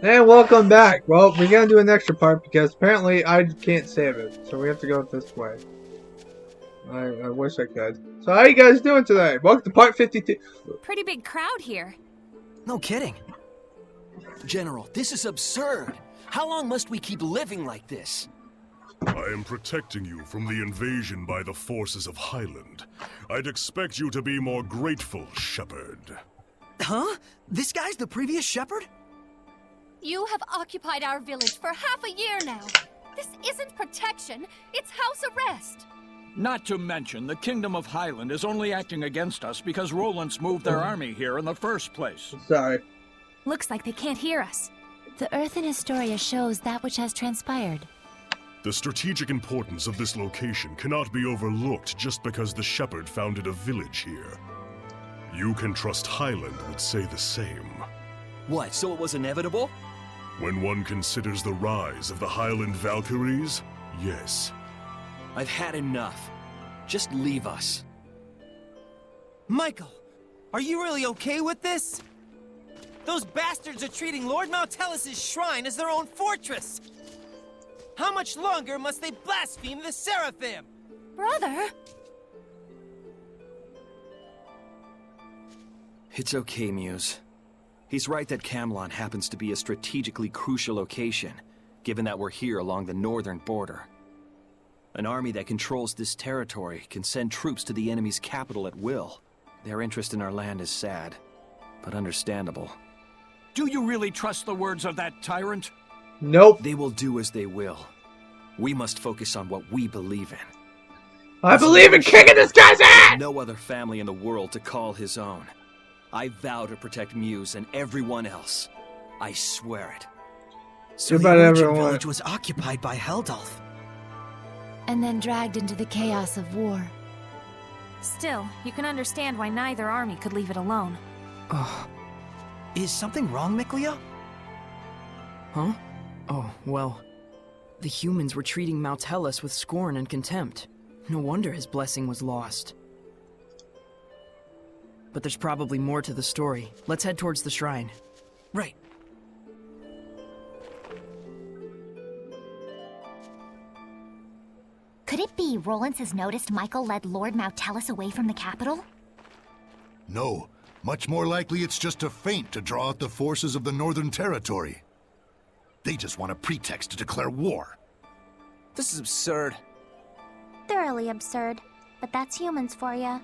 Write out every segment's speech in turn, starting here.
And welcome back. Well, we're gonna do an extra part because apparently I can't save it, so we have to go this way. I wish I could. So how you guys doing today? Welcome to part 52. Pretty big crowd here. No kidding. General, this is absurd. How long must we keep living like this? I am protecting you from the invasion by the forces of Highland. I'd expect you to be more grateful, Shepherd. Huh? This guy's the previous Shepherd? You have occupied our village for half a year now. This isn't protection, it's house arrest. Not to mention, the Kingdom of Highland is only acting against us because Roland's moved their army here in the first place. Sorry. Looks like they can't hear us. The Earth in Historia shows that which has transpired. The strategic importance of this location cannot be overlooked just because the Shepherd founded a village here. You can trust Highland would say the same. What, so it was inevitable? When one considers the rise of the Highland Valkyries, yes. I've had enough. Just leave us. Michael, are you really okay with this? Those bastards are treating Lord Maltellis' shrine as their own fortress! How much longer must they blaspheme the Seraphim? Brother? It's okay, Muse. He's right that Camelon happens to be a strategically crucial location, given that we're here along the northern border. An army that controls this territory can send troops to the enemy's capital at will. Their interest in our land is sad, but understandable. Do you really trust the words of that tyrant? Nope. They will do as they will. We must focus on what we believe in. I believe in kicking this guy's ass! No other family in the world to call his own. I vow to protect Muse and everyone else. I swear it. So the origin village was occupied by Heldolf. And then dragged into the chaos of war. Still, you can understand why neither army could leave it alone. Is something wrong, Mikleo? Huh? Oh, well... The humans were treating Maltellis with scorn and contempt. No wonder his blessing was lost. But there's probably more to the story. Let's head towards the shrine. Right. Could it be Rollins has noticed Michael led Lord Maltellis away from the capital? No. Much more likely it's just a feint to draw out the forces of the Northern Territory. They just want a pretext to declare war. This is absurd. Thoroughly absurd. But that's humans for ya.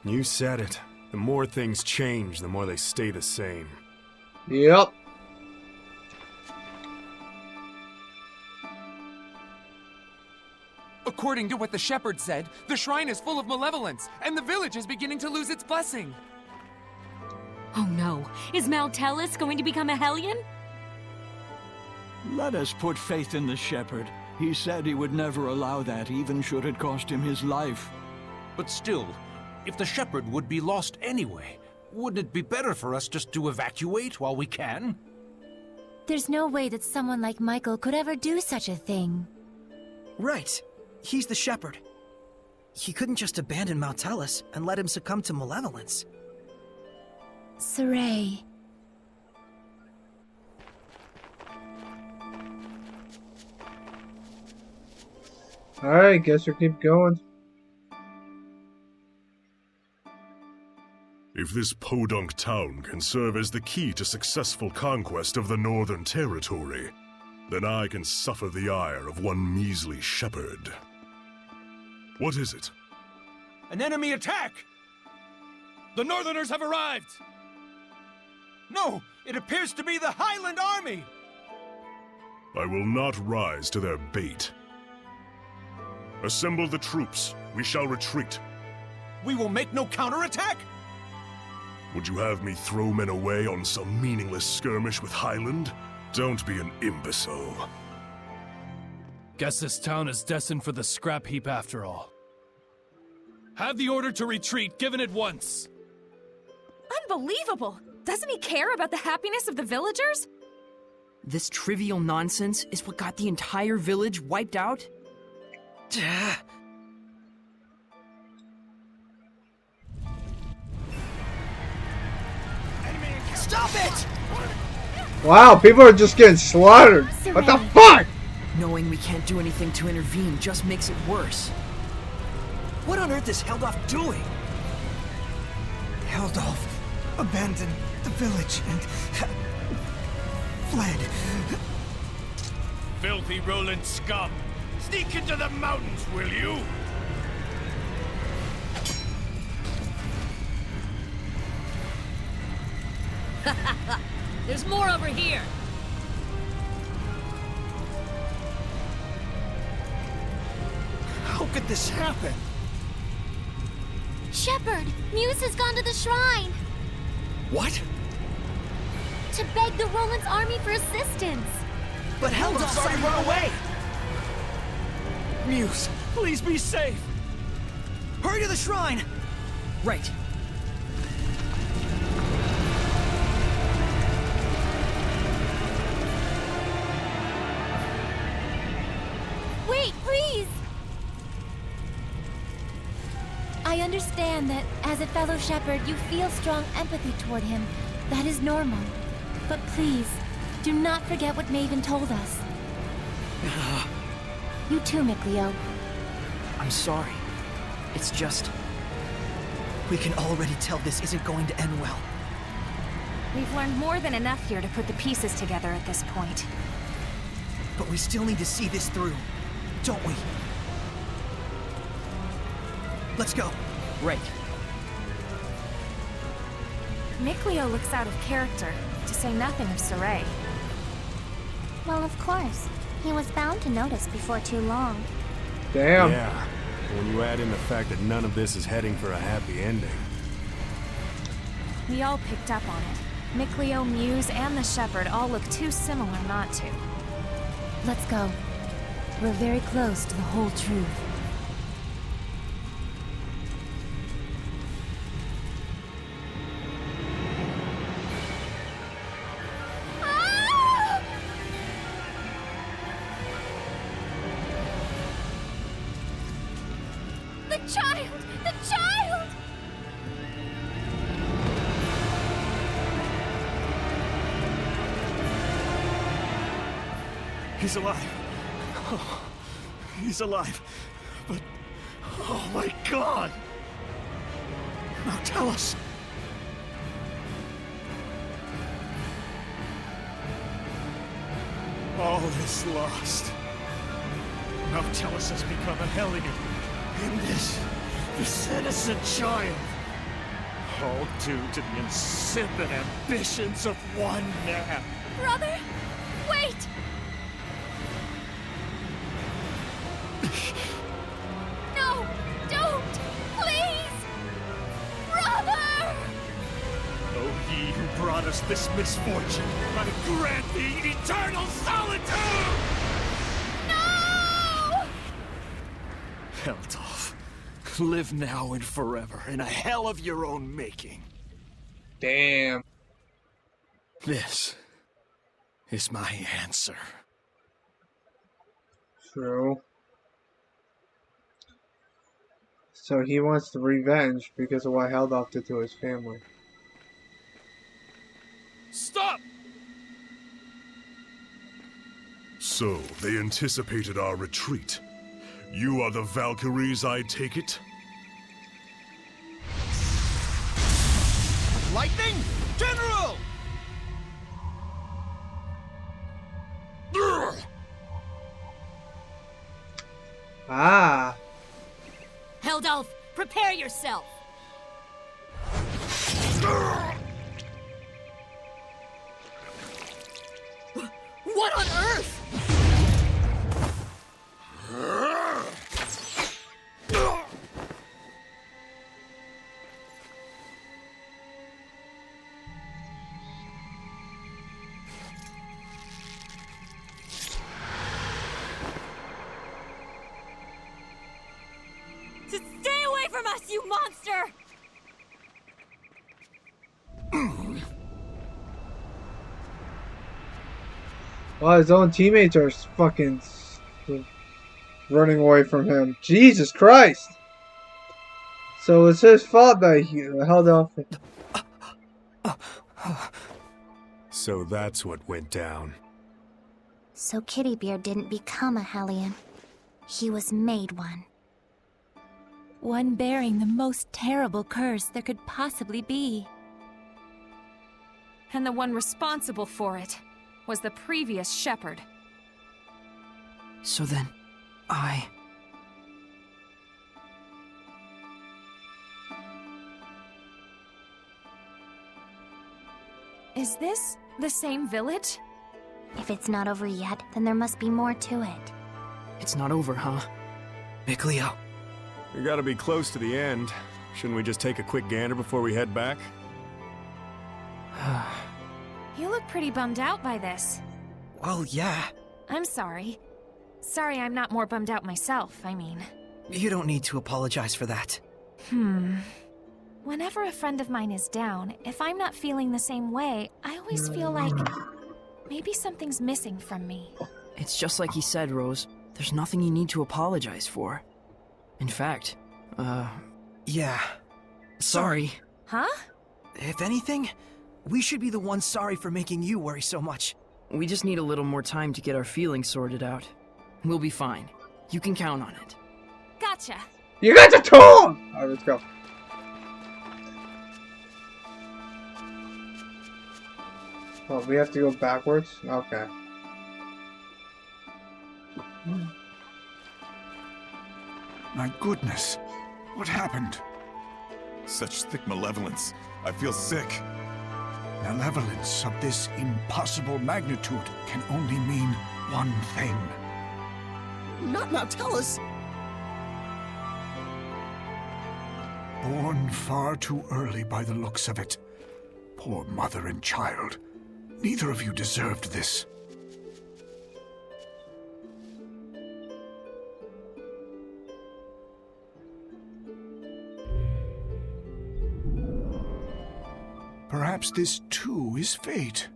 You said it. The more things change, the more they stay the same. Yep. According to what the shepherd said, the shrine is full of malevolence, and the village is beginning to lose its blessing. Oh no, is Maltellis going to become a Hellion? Let us put faith in the shepherd. He said he would never allow that, even should it cost him his life. But still, if the shepherd would be lost anyway, wouldn't it be better for us just to evacuate while we can? There's no way that someone like Michael could ever do such a thing. Right. He's the shepherd. He couldn't just abandon Maltellis and let him succumb to malevolence. Sorey. Alright, guess we'll keep going. If this podunk town can serve as the key to successful conquest of the Northern Territory, then I can suffer the ire of one measly shepherd. What is it? An enemy attack! The Northerners have arrived! No, it appears to be the Highland Army! I will not rise to their bait. Assemble the troops. We shall retreat. We will make no counterattack! Would you have me throw men away on some meaningless skirmish with Highland? Don't be an imbecile. Guess this town is destined for the scrap heap after all. Have the order to retreat given at once. Unbelievable! Doesn't he care about the happiness of the villagers? This trivial nonsense is what got the entire village wiped out? Stop it! Wow, people are just getting slaughtered. What the fuck? Knowing we can't do anything to intervene just makes it worse. What on earth is Heldolf doing? Heldolf abandoned the village and fled. Filthy Roland scum! Sneak into the mountains, will you? There's more over here. How could this happen? Shepherd, Muse has gone to the shrine What? to beg the Roland's army for assistance. But Heldolf's already run away! Muse, please be safe! Hurry to the shrine! Right. Wait, please! I understand that as a fellow shepherd, you feel strong empathy toward him. That is normal. But please, do not forget what Mayvin told us. You too, Mikleo. I'm sorry. It's just... we can already tell this isn't going to end well. We've learned more than enough here to put the pieces together at this point. But we still need to see this through, don't we? Let's go. Right. Mikleo looks out of character, to say nothing of Sorey. Well, of course. He was bound to notice before too long. Damn. Yeah. When you add in the fact that none of this is heading for a happy ending. We all picked up on it. Mikleo, Muse, and the Shepherd all look too similar not to. Let's go. We're very close to the whole truth. The child! The child! He's alive. Oh, he's alive. But... oh my god! Now tell us. All is lost. Now Tellus has become a hellion. And this innocent child. All due to the insipid ambitions of one man. Brother! Wait! No! Don't! Please! Brother! Oh, ye who brought us this misfortune, I grant thee eternal solitude! No! Heldolf, live now and forever in a hell of your own making. Damn. This is my answer. True. So he wants the revenge because of what Heldolf did to his family. Stop! So, they anticipated our retreat. You are the Valkyries, I take it? Lightning! General! Ah. Heldolf, prepare yourself! What on earth? Stay away from us, you monster! Well, his own teammates are fucking running away from him. Jesus Christ! So it's his fault that he held off. So that's what went down. So Kittybeard didn't become a Hellion. He was made one. One bearing the most terrible curse there could possibly be. And the one responsible for it was the previous shepherd. So then, Is this the same village? If it's not over yet, then there must be more to it. It's not over, huh? Mikleo. We gotta be close to the end. Shouldn't we just take a quick gander before we head back? You look pretty bummed out by this. Well, yeah. I'm sorry. Sorry I'm not more bummed out myself, I mean. You don't need to apologize for that. Whenever a friend of mine is down, if I'm not feeling the same way, I always feel like maybe something's missing from me. It's just like he said, Rose. There's nothing you need to apologize for. In fact, yeah. Sorry. Huh? If anything, we should be the ones sorry for making you worry so much. We just need a little more time to get our feelings sorted out. We'll be fine. You can count on it. Gotcha. You got the tool! Alright, let's go. Well, we have to go backwards? Okay. My goodness. What happened? Such thick malevolence. I feel sick. Malevolence of this impossible magnitude can only mean one thing. Now tell us. Born far too early by the looks of it. Poor mother and child. Neither of you deserved this. Perhaps this too is fate.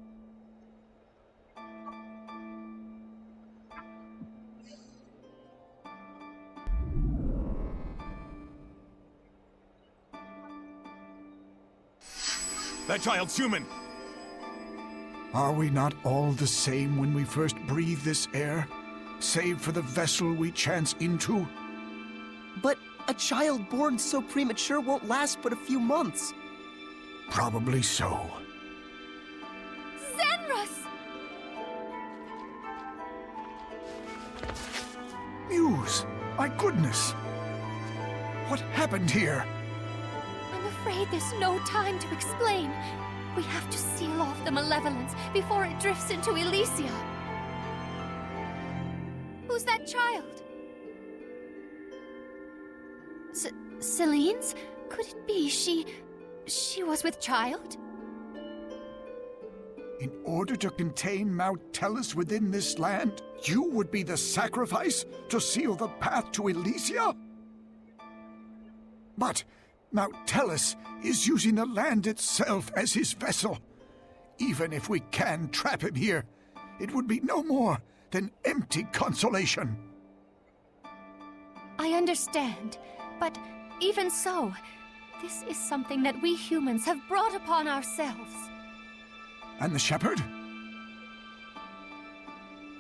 That child's human! Are we not all the same when we first breathe this air? Save for the vessel we chance into? But a child born so premature won't last but a few months. Probably so. Zenrus! Muse! My goodness! What happened here? I'm afraid there's no time to explain. We have to seal off the malevolence before it drifts into Elysia. Who's that child? Celine's? Could it be she was with child? In order to contain Mount Tellus within this land, you would be the sacrifice to seal the path to Elysia? But Mount Tellus is using the land itself as his vessel. Even if we can trap him here, it would be no more than empty consolation. I understand, but even so, this is something that we humans have brought upon ourselves. And the shepherd?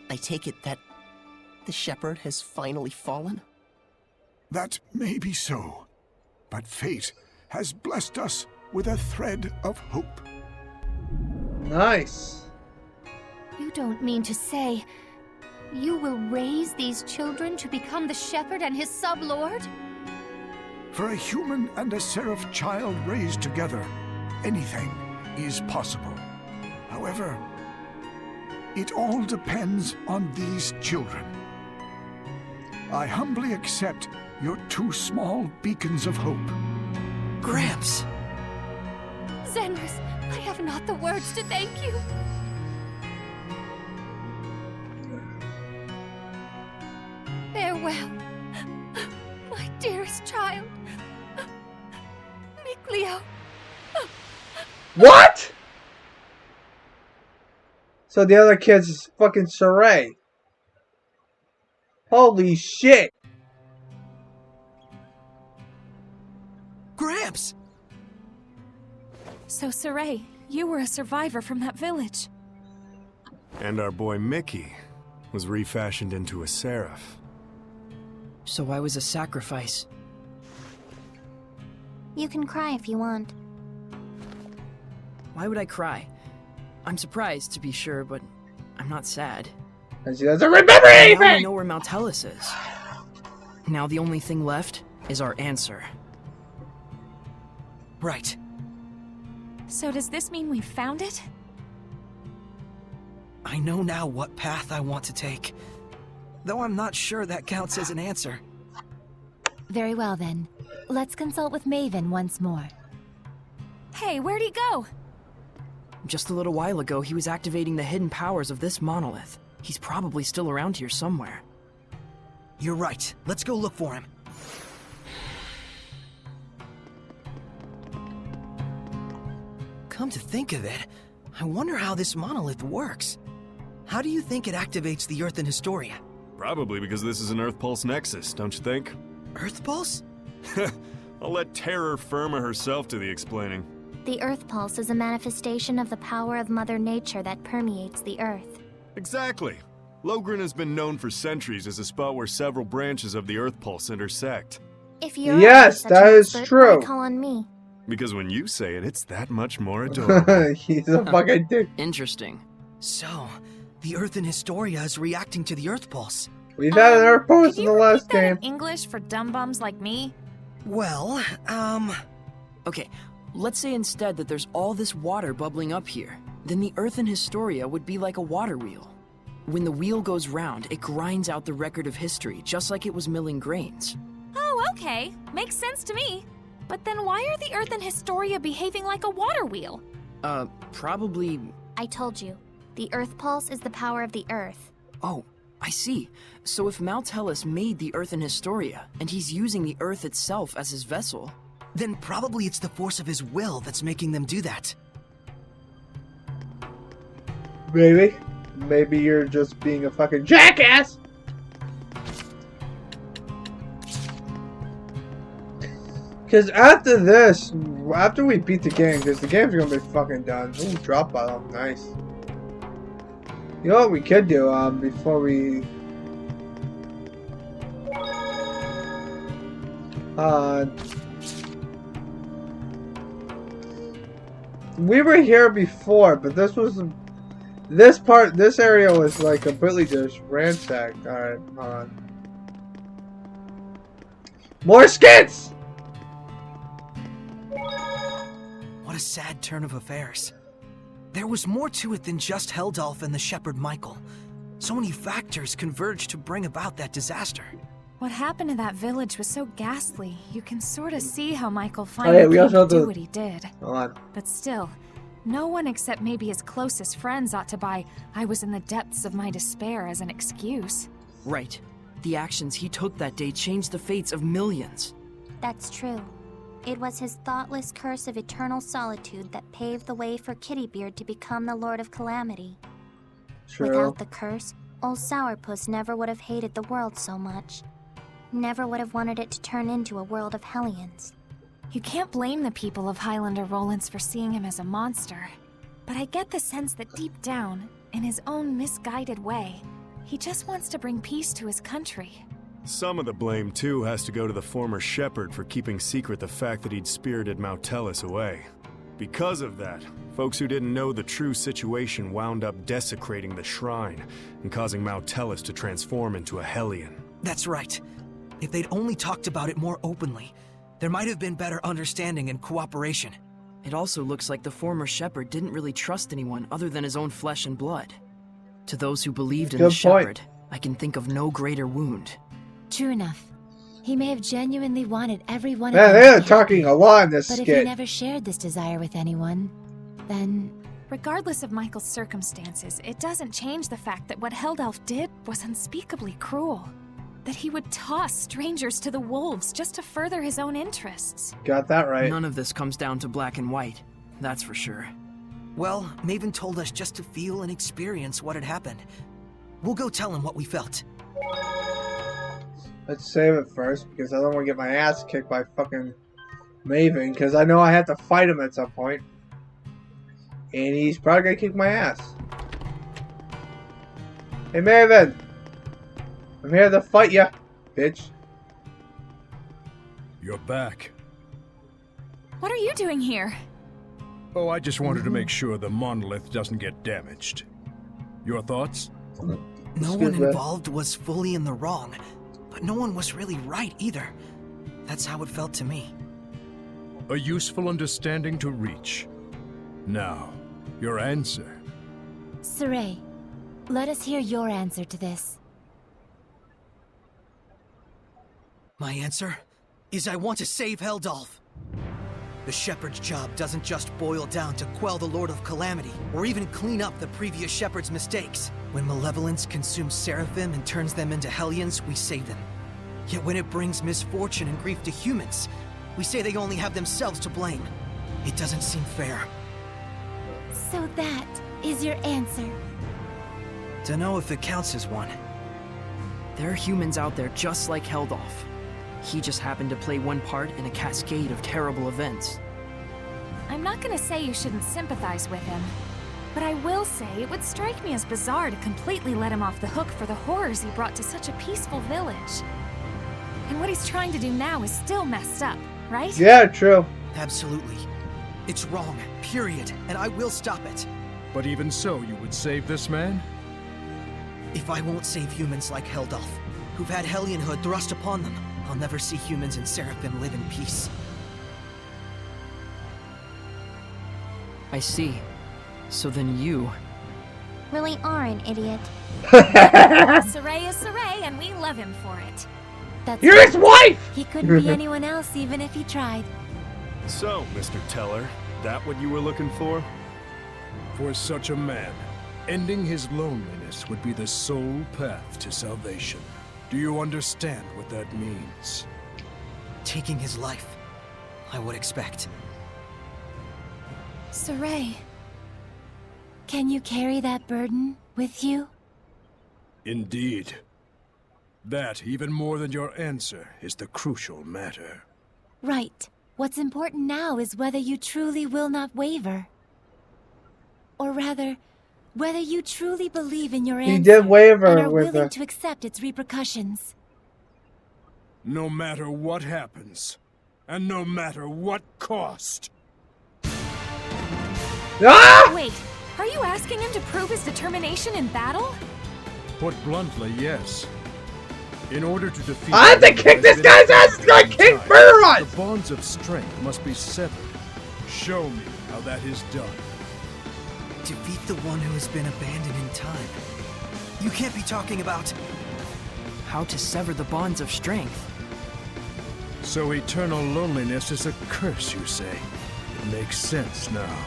I take it that the shepherd has finally fallen? That may be so, but fate has blessed us with a thread of hope. Nice. You don't mean to say you will raise these children to become the shepherd and his sub-lord? For a human and a seraph child raised together, anything is possible. However, it all depends on these children. I humbly accept your two small beacons of hope. Gramps! Zenrus, I have not the words to thank you. Farewell, my dearest child. Mikleo. What? So the other kid's is fucking Sorey. Holy shit. Gramps! So, Sorey, you were a survivor from that village. And our boy Mickey was refashioned into a seraph. So I was a sacrifice. You can cry if you want. Why would I cry? I'm surprised, to be sure, but I'm not sad. And she doesn't remember Now anything! I know where Mount Hellas is. Now the only thing left is our answer. Right. So does this mean we've found it? I know now what path I want to take. Though I'm not sure that counts as an answer. Very well then. Let's consult with Mayvin once more. Hey, where'd he go? Just a little while ago, he was activating the hidden powers of this monolith. He's probably still around here somewhere. You're right. Let's go look for him. Come to think of it, I wonder how this monolith works. How do you think it activates the Earth in Historia? Probably because this is an Earth Pulse Nexus, don't you think? Earth Pulse? I'll let Terror Firma herself do the explaining. The Earth Pulse is a manifestation of the power of Mother Nature that permeates the Earth. Exactly. Logren has been known for centuries as a spot where several branches of the Earth Pulse intersect. If you're yes, such that an is expert, true. why call on me? Because when you say it, it's that much more adorable. He's a fucking dick. Interesting. So, the Earth in Historia is reacting to the Earth Pulse. We've had an Earth Pulse in the last That game. in English for dumb bums like me? Well, Okay, let's say instead that there's all this water bubbling up here. Then the Earth in Historia would be like a water wheel. When the wheel goes round, it grinds out the record of history, just like it was milling grains. Oh, okay. Makes sense to me. But then why are the Earth and Historia behaving like a water wheel? Probably... I told you. The Earth Pulse is the power of the Earth. Oh, I see. So if Mount Hellas made the Earth in Historia, and he's using the Earth itself as his vessel... Then probably it's the force of his will that's making them do that. Maybe. Maybe you're just being a fucking jackass! Because after this, after we beat the game, because the game's gonna be fucking done. Ooh, drop bottle. Nice. You know what we could do, before we... we were here before, but this was... This area was like completely just ransacked. Alright, hold on. More skits! What a sad turn of affairs. There was more to it than just Heldalf and the shepherd Michael. So many factors converged to bring about that disaster. What happened to that village was so ghastly. You can sort of see how Michael finally we came also to have do what he did. Hold on. But still, no one except maybe his closest friends ought to buy "I was in the depths of my despair" as an excuse. Right. The actions he took that day changed the fates of millions. That's true. It was his thoughtless curse of eternal solitude that paved the way for Kittybeard to become the Lord of Calamity. True. Without the curse, old Sourpuss never would have hated the world so much. Never would have wanted it to turn into a world of Hellions. You can't blame the people of Highlander Rollins for seeing him as a monster. But I get the sense that deep down, in his own misguided way, he just wants to bring peace to his country. Some of the blame, too, has to go to the former shepherd for keeping secret the fact that he'd spirited Mount Hellas away. Because of that, folks who didn't know the true situation wound up desecrating the shrine and causing Mount Hellas to transform into a Hellion. That's right. If they'd only talked about it more openly, there might have been better understanding and cooperation. It also looks like the former shepherd didn't really trust anyone other than his own flesh and blood. To those who believed in the shepherd, I can think of no greater wound. True enough. He may have genuinely wanted everyone Man, they're talking a lot in this but skit. if he never shared this desire with anyone, then... Regardless of Michael's circumstances, it doesn't change the fact that what Heldalf did was unspeakably cruel. That he would toss strangers to the wolves just to further his own interests. Got that right. None of this comes down to black and white, that's for sure. Well, Mayvin told us just to feel and experience what had happened. We'll go tell him what we felt. Let's save it first, because I don't want to get my ass kicked by fucking Mayvin, because I know I have to fight him at some point. And he's probably gonna kick my ass. Hey, Mayvin! I'm here to fight ya, bitch. You're back. What are you doing here? Oh, I just wanted to make sure the monolith doesn't get damaged. Your thoughts? No one involved was fully in the wrong, but no one was really right either. That's how it felt to me. A useful understanding to reach. Now, your answer. Sorey, let us hear your answer to this. My answer is I want to save Heldolf. The Shepherd's job doesn't just boil down to quell the Lord of Calamity, or even clean up the previous Shepherd's mistakes. When malevolence consumes Seraphim and turns them into Hellions, we save them. Yet when it brings misfortune and grief to humans, we say they only have themselves to blame. It doesn't seem fair. So that is your answer. Dunno if it counts as one. There are humans out there just like Heldolf. He just happened to play one part in a cascade of terrible events. I'm not gonna say you shouldn't sympathize with him, but I will say it would strike me as bizarre to completely let him off the hook for the horrors he brought to such a peaceful village. And what he's trying to do now is still messed up, right? Yeah, true. Absolutely. It's wrong, period, and I will stop it. But even so, you would save this man? If I won't save humans like Heldolf, who've had Hellionhood thrust upon them, I'll never see humans and Seraphim live in peace. I see. So then you... really are an idiot. Sorey is Sorey, and we love him for it. That's You're his wife! He couldn't be anyone else even if he tried. So, Mr. Teller, that what you were looking for? For such a man, ending his loneliness would be the sole path to salvation. Do you understand what that means? Taking his life, I would expect. Sorey, can you carry that burden with you? Indeed. That, even more than your answer, is the crucial matter. Right. What's important now is whether you truly will not waver. Or rather, whether you truly believe in your answer He did waver and are with willing to accept its repercussions. No matter what happens, and no matter what cost. Ah! Wait, are you asking him to prove his determination in battle? Put bluntly, yes. In order to defeat... I have to kick this guy's ass like King Burrus! The bonds of strength must be severed. Show me how that is done. Defeat the one who has been abandoned in time. You can't be talking about... How to sever the bonds of strength. So eternal loneliness is a curse, you say? It makes sense now.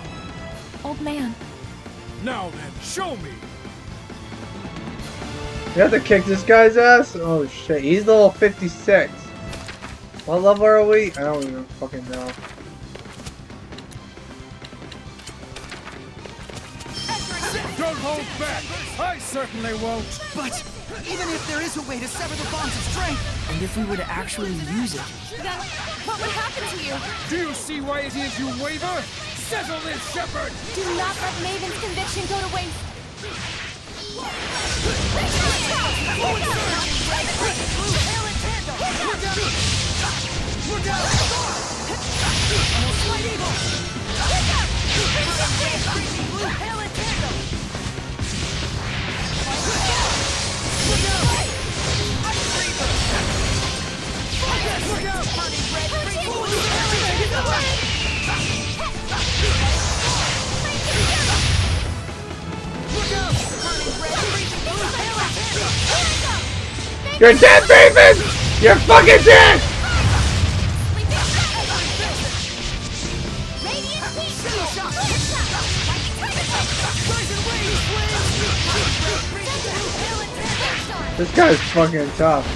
Old man. Now then, show me! You have to kick this guy's ass? Oh shit, he's level 56. What level are we? I don't even fucking know. Don't hold back! I certainly won't! But even if there is a way to sever the bonds of strength... And if we were to actually use it... Then what would happen to you? Do you see why it is you waver? Settle this, Shepherd! Do not let Mayvin's conviction go to waste. Look out! You're dead, Mayvin! You're fucking dead! This guy's fucking tough.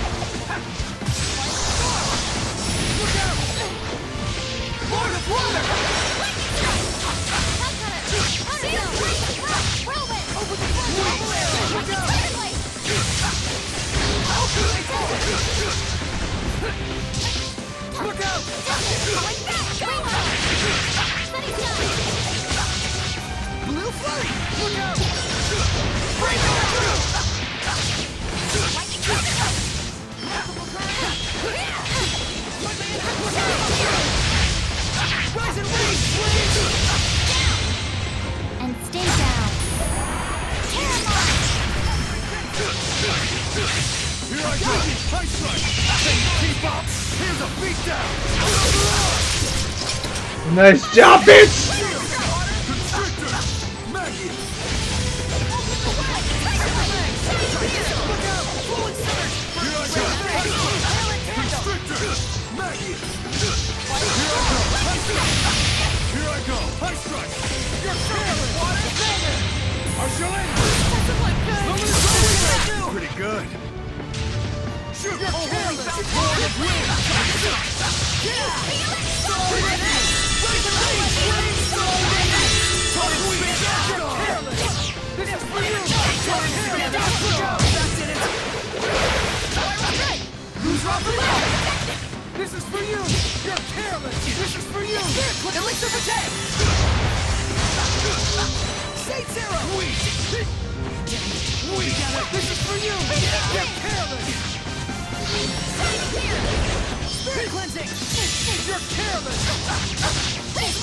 Look out! Blue flurry! Look out! Break on through! Here's a beatdown! Nice job, bitch! Here I go! High strike! You're pretty good. Shoot! You're careless! This is for you! Who's off the left? This is for you! You're careless! This is for you! Elixir protect! Say zero! Weak! This is for you! You're careless! Spirit cleansing! You're careless!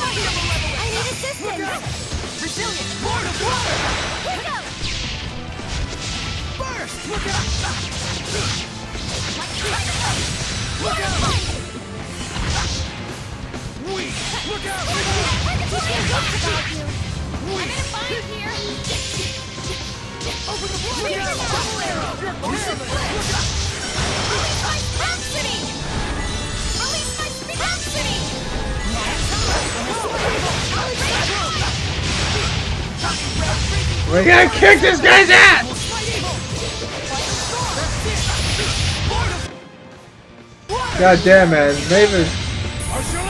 I need assistance! Resilient! Lord of water! Here go! Burst! Look out! Look out! Weak! Look out! Weak! Open the blood! Look out! Double arrow! You're careless! Release my capacity! Release my capacity! We're gonna kick this guy's ass! God damn it, Mayvin. Watch your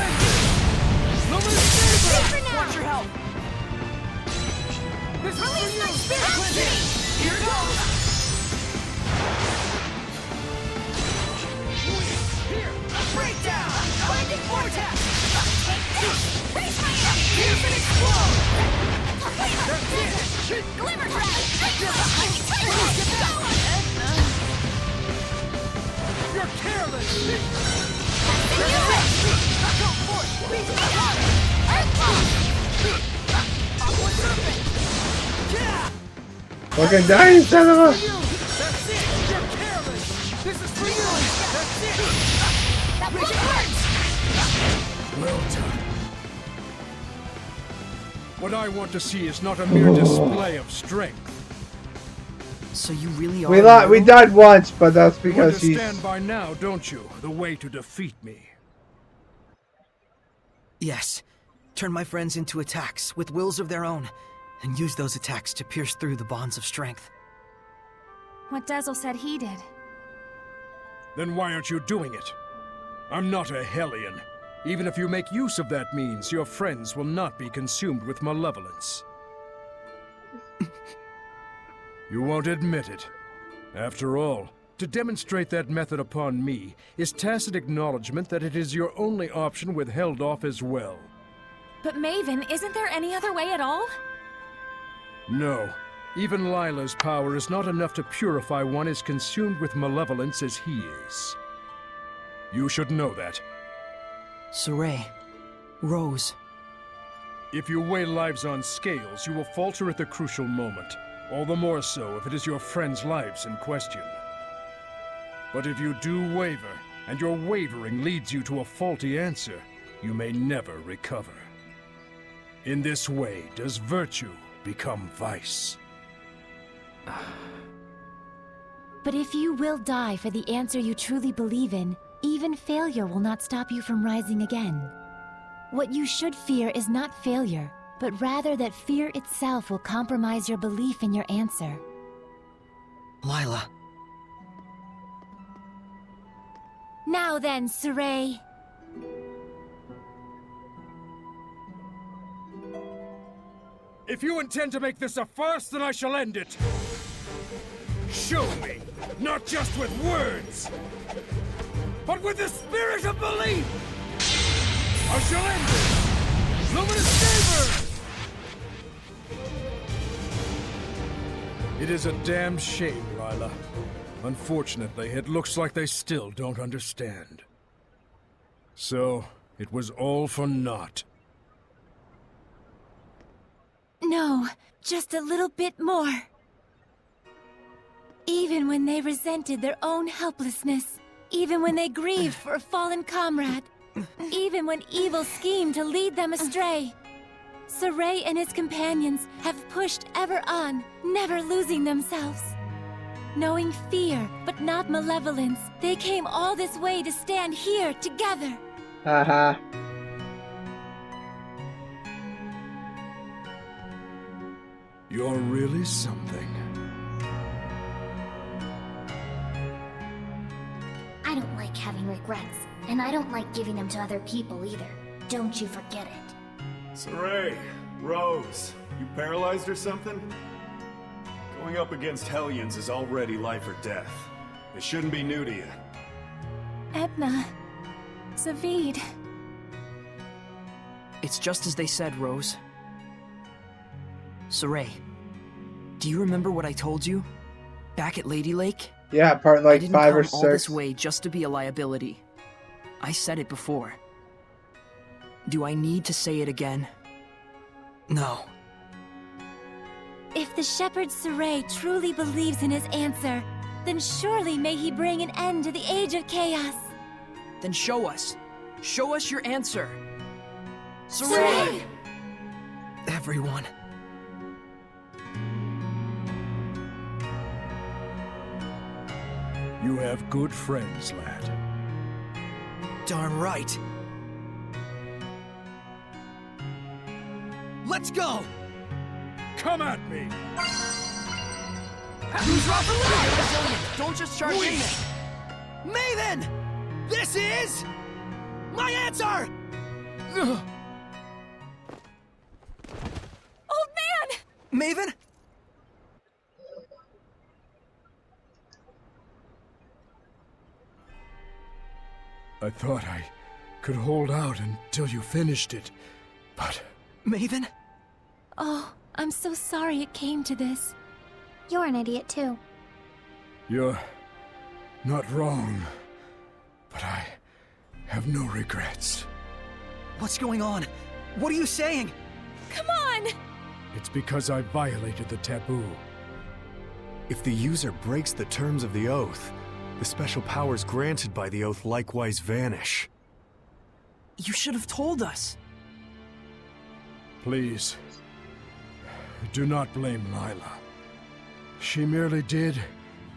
help! This is for you! Spirit cleansing! Here it goes! Here! Breakdown! Binding vortex! Here's an explode! That's it! Glimmer trap! You're careless! Fucking die, you son of a... That's it! You're careless! This is for you! That's it! That works! Well done. What I want to see is not a mere display of strength. So you really are... We died once, but that's You because he's... understand by now, don't you? The way to defeat me. Yes. Turn my friends into attacks with wills of their own, and use those attacks to pierce through the bonds of strength. What Dazzle said he did. Then why aren't you doing it? I'm not a Hellion. Even if you make use of that means, your friends will not be consumed with malevolence. You won't admit it. After all, to demonstrate that method upon me is tacit acknowledgement that it is your only option with Heldolf as well. But Mayvin, isn't there any other way at all? No. Even Lila's power is not enough to purify one as consumed with malevolence as he is. You should know that. Sorey. Rose. If you weigh lives on scales, you will falter at the crucial moment. All the more so if it is your friends' lives in question. But if you do waver, and your wavering leads you to a faulty answer, you may never recover. In this way does virtue become vice. But if you will die for the answer you truly believe in, even failure will not stop you from rising again. What you should fear is not failure, but rather that fear itself will compromise your belief in your answer. Lila. Now then, Sorey. If you intend to make this a farce, then I shall end it. Show me, not just with words, but with the spirit of belief. I shall end it. Luminous Saber! It is a damn shame, Lila. Unfortunately, it looks like they still don't understand. So, it was all for naught. No, just a little bit more. Even when they resented their own helplessness, Even when they grieved for a fallen comrade. Even when evil schemed to lead them astray. Sorey and his companions have pushed ever on, never losing themselves. Knowing fear, but not malevolence, they came all this way to stand here together. Haha. You're really something. I don't like having regrets, and I don't like giving them to other people either. Don't you forget it. Sorey, Rose, you paralyzed or something? Going up against Hellions is already life or death. It shouldn't be new to you. Edna. Zavid. It's just as they said, Rose. Sorey, do you remember what I told you? Back at Lady Lake? Yeah, part like 5 or 6. I didn't come all this way just to be a liability. I said it before. Do I need to say it again? No. If the shepherd Sorey truly believes in his answer, then surely may he bring an end to the age of chaos. Then show us. Show us your answer. Sorey! Everyone. You have good friends, lad. Darn right. Let's go! Come at me! Who's resilient? Don't just charge in there. Mayvin! This is... my answer! Old man! Mayvin? I thought I could hold out until you finished it, but... Mayvin? Oh, I'm so sorry it came to this. You're an idiot too. You're not wrong, but I have no regrets. What's going on? What are you saying? Come on! It's because I violated the taboo. If the user breaks the terms of the oath, the special powers granted by the oath likewise vanish. You should have told us. Please, do not blame Lila. She merely did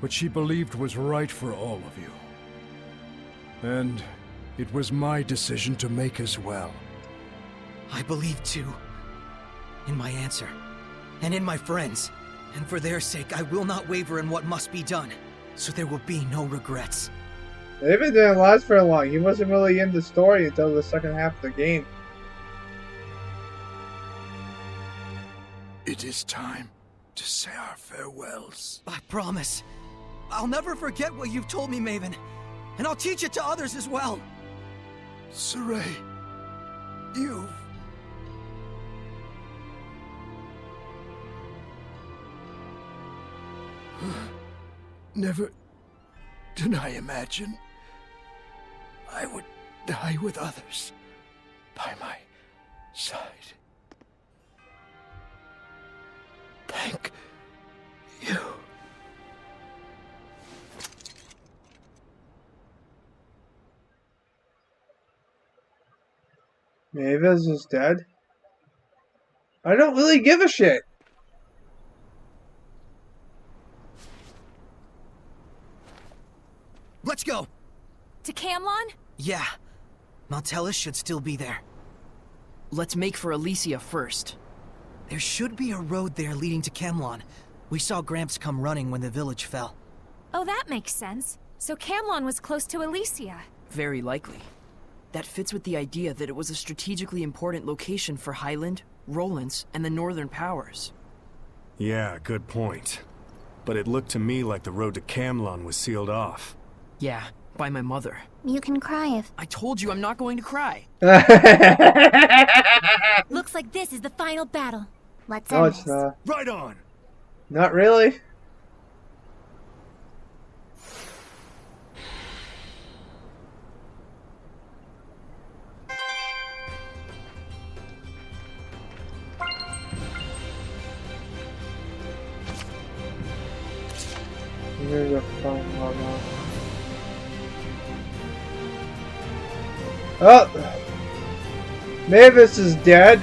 what she believed was right for all of you. And it was my decision to make as well. I believe too. In my answer. And in my friends. And for their sake, I will not waver in what must be done. So there will be no regrets. David didn't last very long. He wasn't really in the story until the second half of the game. It is time to say our farewells. I promise. I'll never forget what you've told me, Mayvin. And I'll teach it to others as well. Sorey, you've... Never did I imagine I would die with others by my side. Thank you. Mavis is dead? I don't really give a shit. Let's go! To Camlon? Yeah. Mount Hellas should still be there. Let's make for Elysia first. There should be a road there leading to Camlon. We saw Gramps come running when the village fell. Oh, that makes sense. So Camlon was close to Elysia. Very likely. That fits with the idea that it was a strategically important location for Highland, Rollins, and the Northern Powers. Yeah, good point. But it looked to me like the road to Camlon was sealed off. Yeah, by my mother. You can cry if... I told you I'm not going to cry. Looks like this is the final battle. Let's No, end it's this. not. Right on! Not really. Here's a phone log on. Oh, Mavis is dead.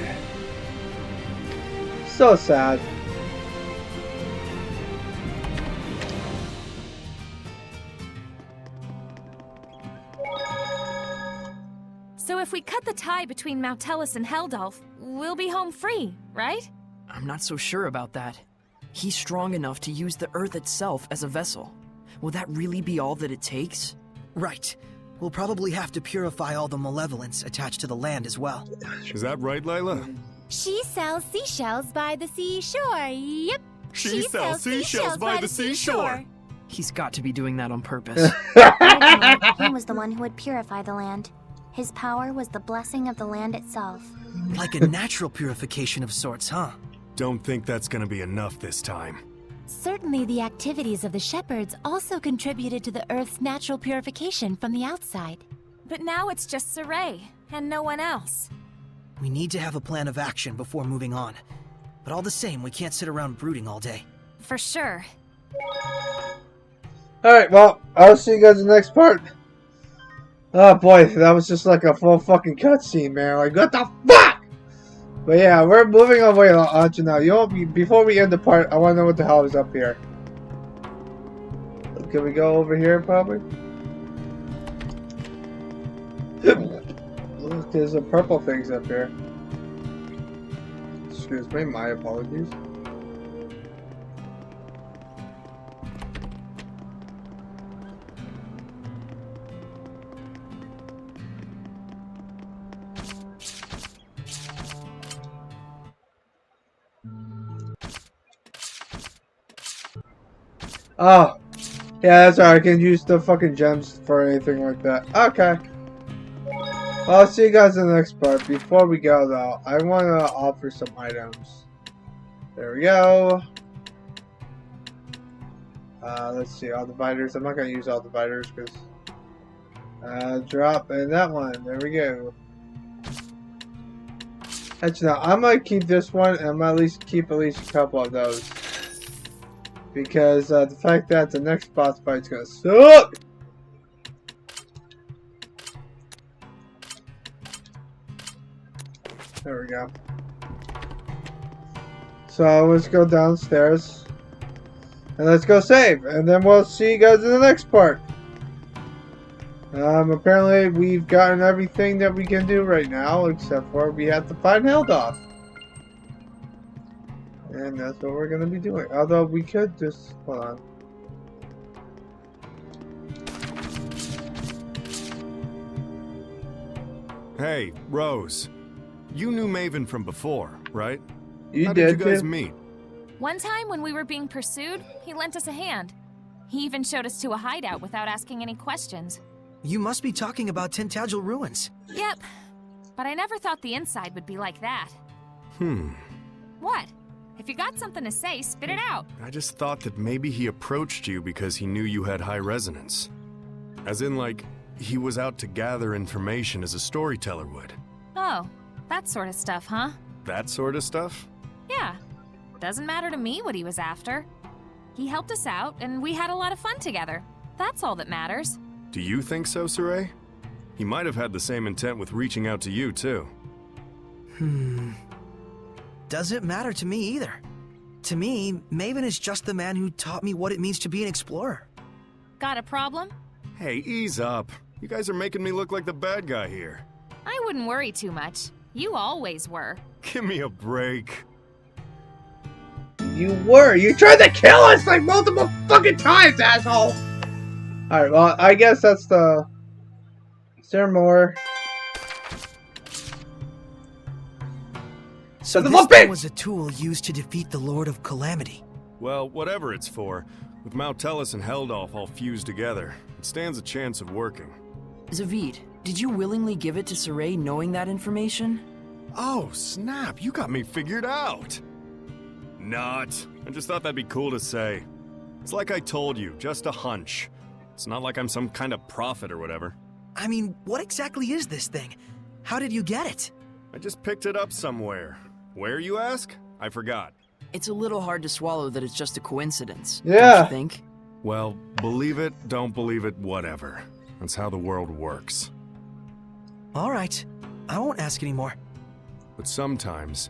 So sad. So if we cut the tie between Mautellus and Heldolf, we'll be home free, right? I'm not so sure about that. He's strong enough to use the Earth itself as a vessel. Will that really be all that it takes? Right. We'll probably have to purify all the malevolence attached to the land as well. Is that right, Layla? She sells seashells by the seashore. Yep. She sells seashells by the seashore. He's got to be doing that on purpose. Ultimately, he was the one who would purify the land. His power was the blessing of the land itself. Like a natural purification of sorts, huh? Don't think that's gonna be enough this time. Certainly the activities of the shepherds also contributed to the Earth's natural purification from the outside. But now it's just Sorey, and no one else. We need to have a plan of action before moving on. But all the same, we can't sit around brooding all day. For sure. Alright, well, I'll see you guys in the next part. Oh boy, that was just like a full fucking cutscene, man. Like, what the fuck? But yeah, we're moving our way on to now. You know, before we end the part, I want to know what the hell is up here. Can we go over here, probably? Look, there's some purple things up here. Excuse me, my apologies. Oh, yeah, that's alright. I can use the fucking gems for anything like that. Okay. Well, I'll see you guys in the next part. Before we go, though, I want to offer some items. There we go. Let's see, all dividers. I'm not going to use all dividers because... drop in that one. There we go. Actually, no, I'm going to keep this one, and I'm going to keep at least a couple of those. Because the fact that the next boss fight's gonna suck. There we go. So let's go downstairs. And let's go save. And then we'll see you guys in the next part. Apparently we've gotten everything that we can do right now. Except for we have to find Heldolf. And that's what we're going to be doing. Although we could just... Hold on. Hey, Rose. You knew Mayvin from before, right? How did you guys meet? One time when we were being pursued, he lent us a hand. He even showed us to a hideout without asking any questions. You must be talking about Tintagel ruins. Yep. But I never thought the inside would be like that. What? If you got something to say, spit it out. I just thought that maybe he approached you because he knew you had high resonance. As in, like, he was out to gather information as a storyteller would. Oh, that sort of stuff, huh? That sort of stuff? Yeah. Doesn't matter to me what he was after. He helped us out, and we had a lot of fun together. That's all that matters. Do you think so, Sorey? He might have had the same intent with reaching out to you, too. Doesn't matter to me either. To me, Mayvin is just the man who taught me what it means to be an explorer. Got a problem? Hey, ease up. You guys are making me look like the bad guy here. I wouldn't worry too much. You always were. Give me a break. You were. You tried to kill us like multiple fucking times, asshole. Alright, well, I guess that's the... Is there more? So this thing was a tool used to defeat the Lord of Calamity. Well, whatever it's for, with Mautellus and Heldolf all fused together, it stands a chance of working. Zavid, did you willingly give it to Sorey knowing that information? Oh, snap, you got me figured out! Not. I just thought that'd be cool to say. It's like I told you, just a hunch. It's not like I'm some kind of prophet or whatever. I mean, what exactly is this thing? How did you get it? I just picked it up somewhere. Where, you ask? I forgot. It's a little hard to swallow that it's just a coincidence. Yeah. Don't you think? Well, believe it, don't believe it, whatever. That's how the world works. Alright, I won't ask anymore. But sometimes,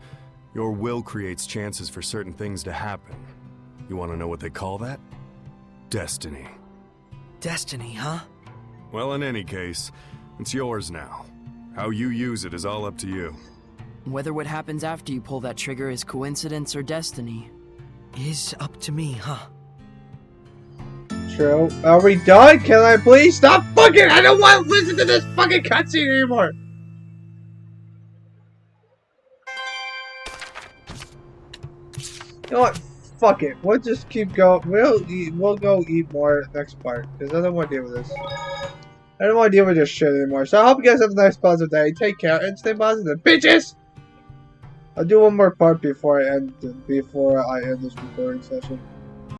your will creates chances for certain things to happen. You want to know what they call that? Destiny. Destiny, huh? Well, in any case, it's yours now. How you use it is all up to you. Whether what happens after you pull that trigger is coincidence or destiny is up to me, huh? True. Are we done? Can I please stop fucking? I don't want to listen to this fucking cutscene anymore. You know what? Fuck it. We'll just keep going. We'll go eat more next part because I don't want to deal with this. I don't want to deal with this shit anymore. So I hope you guys have a nice positive day. Take care and stay positive, bitches. I'll do one more part before I end this recording session.